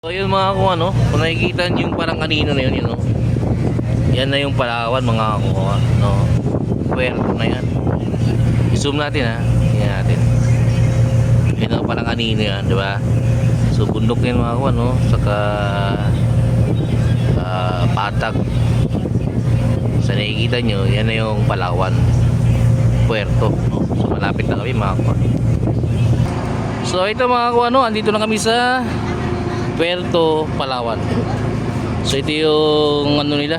So yun mga kung ano, kung nakikita nyo yung parang kanino na yun, yun no? Yan na yung Palawan mga kuha, no? Puerto na yan. I-zoom natin ha, yan natin. Yun no, parang kanino yan, di ba? So bundok yan mga kuha, no? Saka patag. Sa nakikita nyo, yan na yung Palawan Puerto, no? So malapit na kami mga kuha. So ito mga kuha, no? Andito na kami sa Puerto Palawan. So ito yung ano nila,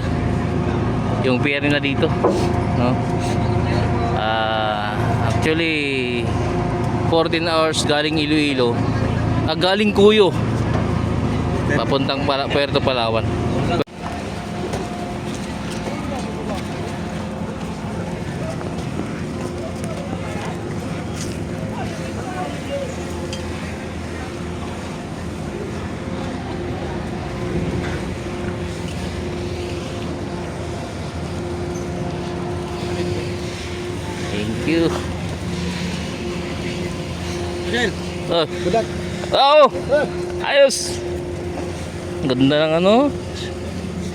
yung pier nila dito, no? Actually 14 hours galing Iloilo, galing Cuyo papuntang Puerto Palawan. Thank you. Oh. Budak. Oh. Ayos. Ganda ng ano,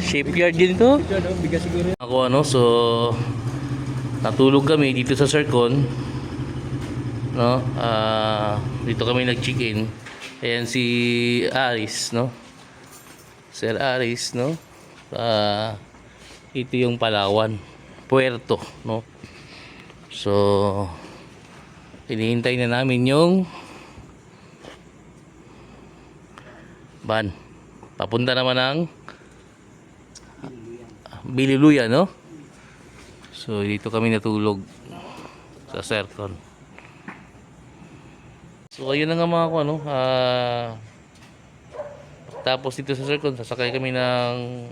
shipyard din to. Bigas siguro. Ako ano, so natulog kami dito sa Sercon, no? Dito kami nag-check-in. Ayan si Aris, no? Sir Aris, no? Ito yung Palawan Puerto, no? So hinihintay na namin yung van papunta naman ng Bililuyan, no? So dito kami natulog sa Sercon. So ayun na nga mga ko, ano, tapos dito sa Sercon sasakay kami ng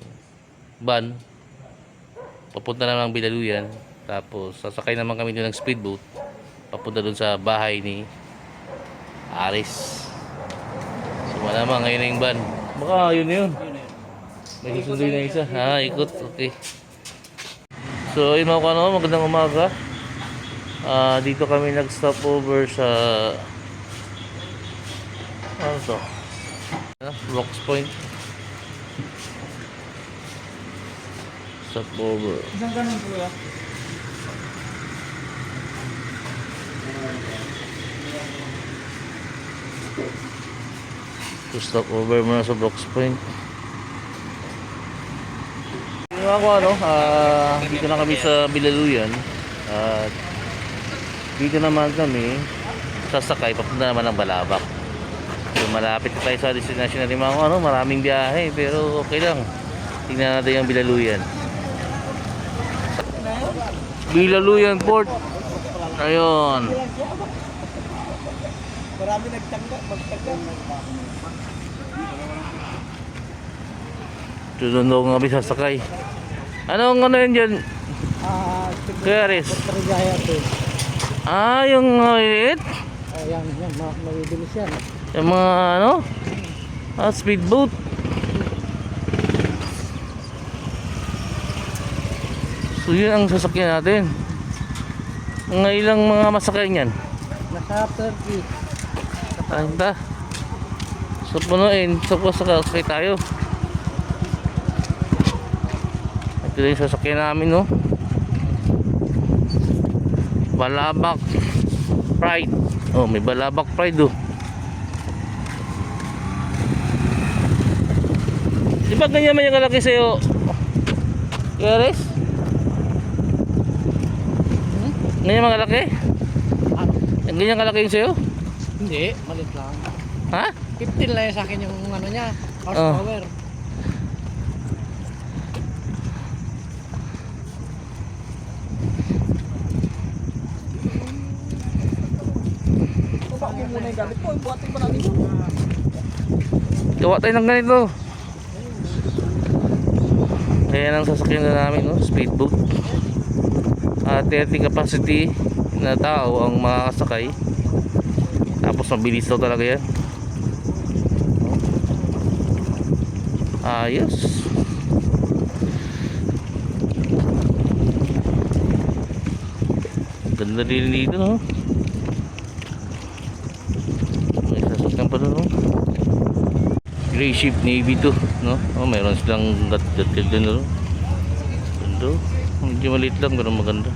van papunta naman ng Bililuyan. Tapos sasakay naman kami doon ng speedboat papunta doon sa bahay ni Aris. So malamang ngayon na yung van. Baka yun na yun. May susunduin na isa. Ikot. Okay. So yun mga kano, magandang umaga. Dito kami nag-stop over sa ano to? Rocks Point. Stop over. Isang ganun po ya. To stop over muna sa Rocks Point. Yung ako ano, dito na kami sa Bililuyan. At dito naman kami sasakay papunta naman ng Balabac. So malapit na tayo sa destination natin mga ano, maraming biyahe pero okay lang. Tingnan natin yung Bililuyan. Bililuyan Port. Ayun. Marami nagtangga, magtangga. Susundo nga kami sasakay. Anong ano yun dyan? Kuya Aris? Trigaya to. Yung maliit? Yan, mabibilis yan. Yung mga ano? Speedboat. So yun ang sasakyan natin. Mga ilang mga masakay niyan? Nasa 30. Tanda. So punuin. So pasakay tayo. Ito yung sasakyan namin, no? Balabac Pride. Oh, may Balabac Pride, oh. Di ba ganyan man yung kalaki sa'yo? Yaris? Ganyan mga kalaki? Ano? Ganyan kalaki yung sa'yo? Hindi, malit lang. Ha? 15 lang yung sa akin yung ano niya, horsepower. Bakit muna yung gamit ko? Buhatin pa namin yun. Gawa tayo ng ganito. Kaya ang sasakyan na namin, no? Speedboat. 30 capacity na tao ang makakasakay. Tapos mabilis daw talaga yan. Ayos. Ganda din dito, no? May sasakyan pa doon, no? Gray ship navy to, no? Oh, mayroon silang gat-gat din, no? Ganda. Medyo maliit lang pero maganda.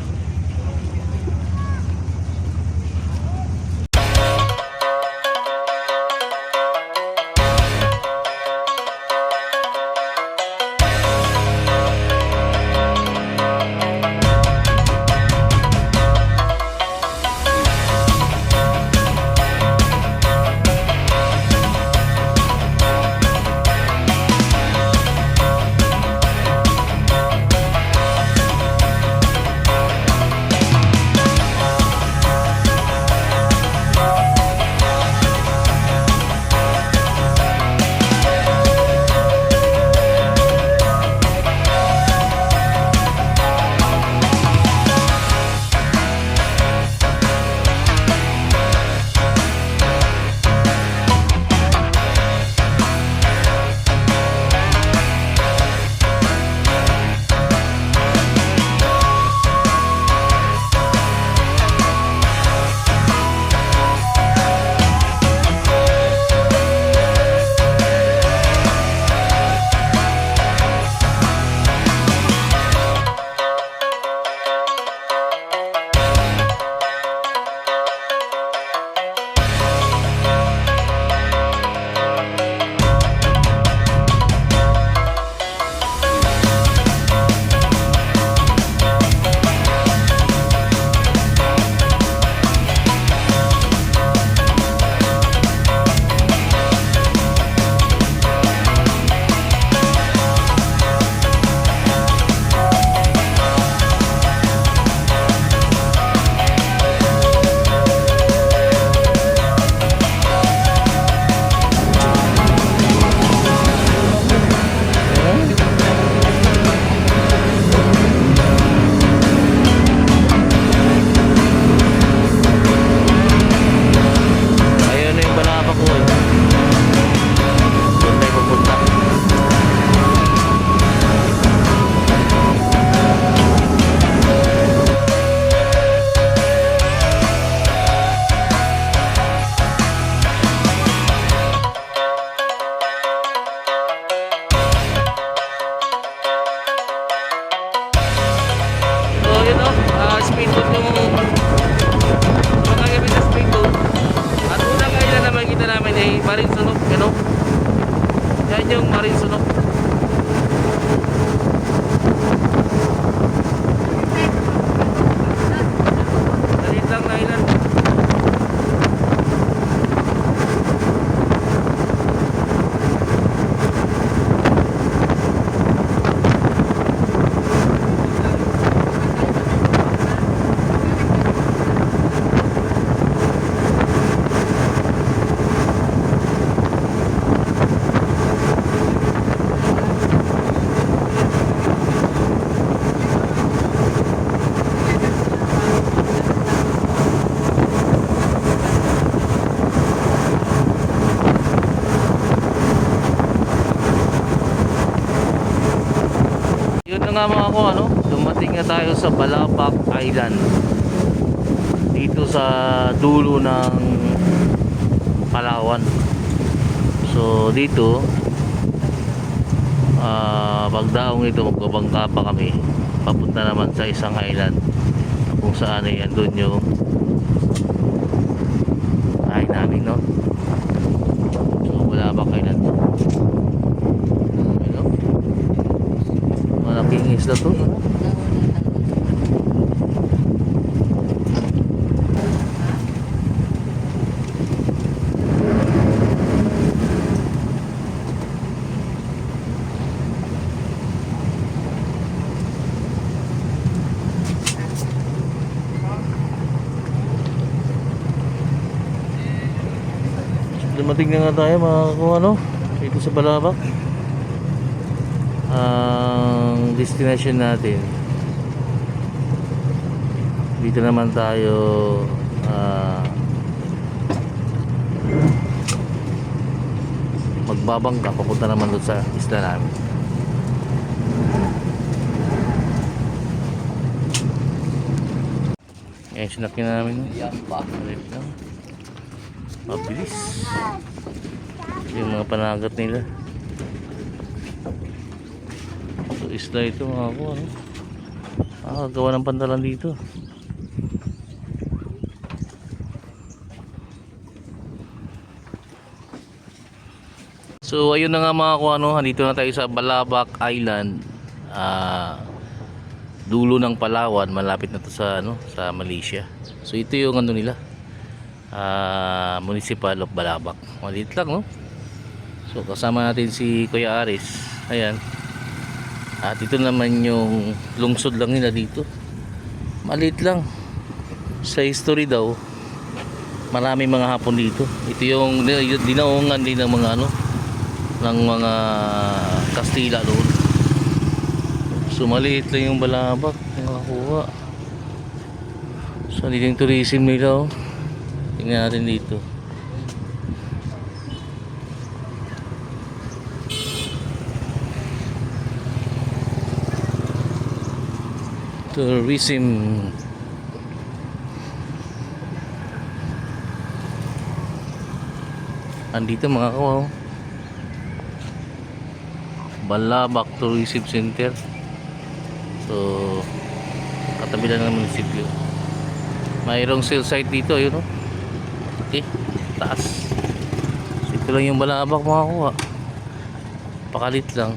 Ayun na yung balaba ko eh. Doon tayo pupunta. So yun o, speedboat yung magagamit na speedboat. At unang kailan na makikita namin ay Marine Sunok, ano? Yan yung Marine Sunok. Dalit lang na ilan. Yun na nga mga ko, ano, dumating na tayo sa Balabac Island, dito sa dulo ng Palawan. So dito pagdaong ito magbabangka pa kami papunta naman sa isang island na kung saan ay andun yung ay namin, no? So Balabac Island, ano? Malaking isla to. Dumating na nga tayo mga kung ano dito sa Balabac. Ang destination natin dito naman tayo magbabangka papunta naman doon sa isla namin. Ayan, sinakyan namin. Mabilis. yung mga panagat nila. So isla ito mga ko, ano? Gawa ng pantalan dito. So ayun na nga mga ko, ano, dito na tayo sa Balabac Island. Dulo ng Palawan, malapit na to sa ano, sa Malaysia. So ito yung ano nila. Municipal of Balabac. Maliit lang, no? So kasama natin si Kuya Aris. Ayan. At ito naman yung lungsod lang nila dito. Maliit lang. Sa history daw, marami mga Hapon dito. Ito yung dinaungan din ng mga ano, ng mga Kastila doon. So maliit lang yung Balabac. Nakakuha. So dito yung tourism nila, oh. Tingnan natin dito. Tourism. Andito mga kawaw. Balabac Tourism Center. So katabi lang ng munisipyo. Mayroong sale site dito, yun, no? Okay, taas. So, ito lang yung Balabac mga kuha. Pakalit lang.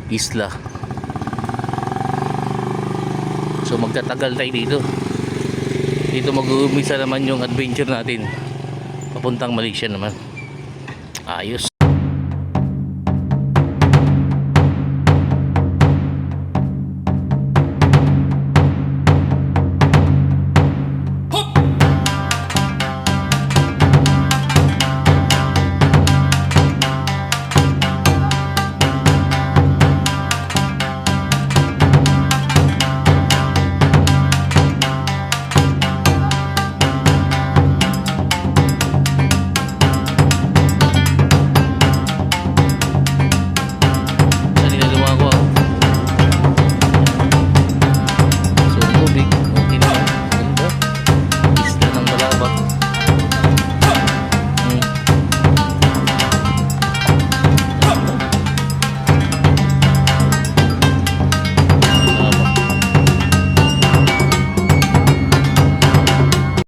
Isla. So magtatagal tayo dito. Dito mag-uumpisa naman yung adventure natin papuntang Malaysia naman. Ayos.